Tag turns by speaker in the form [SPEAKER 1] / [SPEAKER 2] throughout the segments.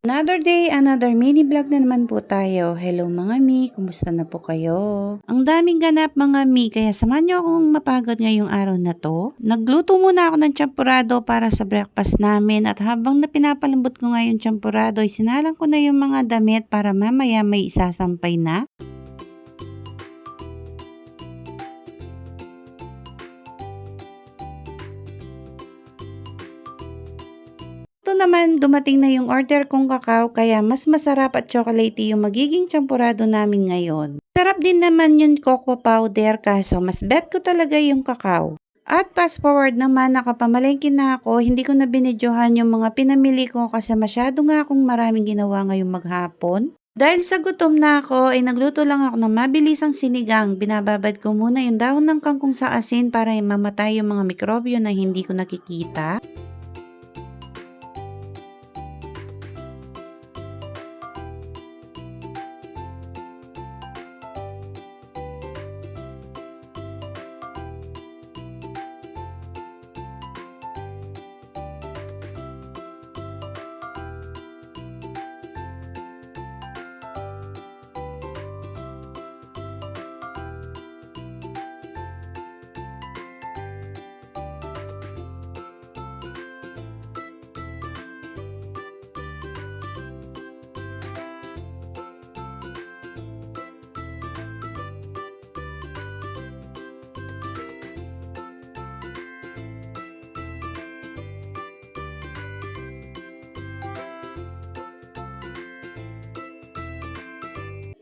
[SPEAKER 1] Another day, another mini vlog na naman po tayo. Hello mga mi, kumusta na po kayo? Ang daming ganap mga mi, kaya samahan niyo akong mapagod ngayong araw na to. Nagluto muna ako ng champurado para sa breakfast namin at habang pinapalambot ko nga yung champurado, sinalang ko na yung mga damit para mamaya may isasampay na. Ito naman, dumating na yung order kong kakao kaya mas masarap at chocolatey yung magiging champurado namin ngayon. Sarap din naman yung cocoa powder kaso mas bet ko talaga yung kakao. At fast forward naman, nakapamalengke na ako, hindi ko na binidyohan yung mga pinamili ko kasi masyado nga akong maraming ginawa ngayong maghapon. Dahil sa gutom na ako, ay nagluto lang ako ng mabilisang sinigang. Binababad ko muna yung dahon ng kangkong sa asin para mamatay yung mga mikrobyo na hindi ko nakikita.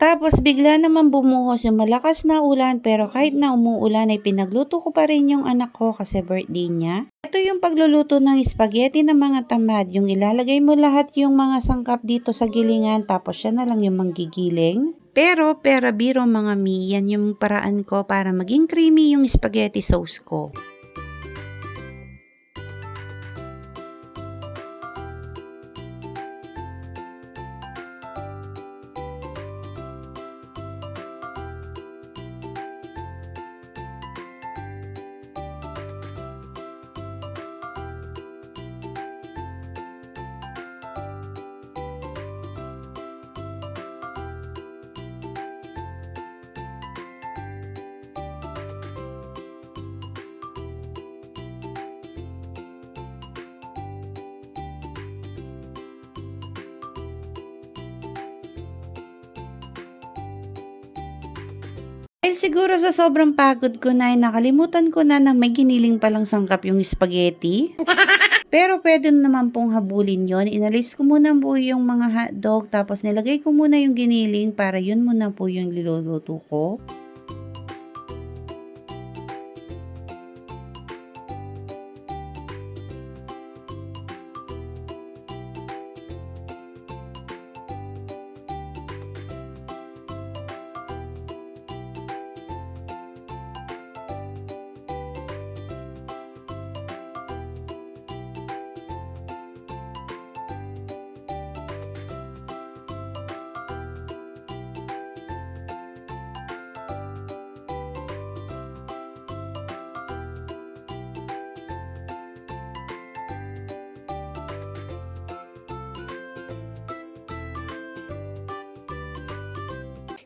[SPEAKER 1] Tapos bigla naman bumuhos yung malakas na ulan pero kahit na umuulan ay pinagluto ko pa rin yung anak ko kasi birthday niya. Ito yung pagluluto ng spaghetti ng mga tamad, yung ilalagay mo lahat yung mga sangkap dito sa gilingan tapos siya na lang yung manggigiling. Pero biro mga mi, yan yung paraan ko para maging creamy yung spaghetti sauce ko. Dahil siguro sa sobrang pagod ko na ay nakalimutan ko na may giniling palang sangkap yung spaghetti. Pero pwede naman pong habulin yon. Inalis ko muna po yung mga hotdog tapos nilagay ko muna yung giniling para yun muna po yung niluluto ko.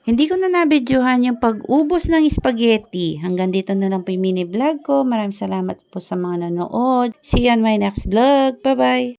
[SPEAKER 1] Hindi ko na nabidyohan yung pag-ubos ng spaghetti. Hanggang dito na lang po yung mini vlog ko. Maraming salamat po sa mga nanood. See you on my next vlog. Bye-bye!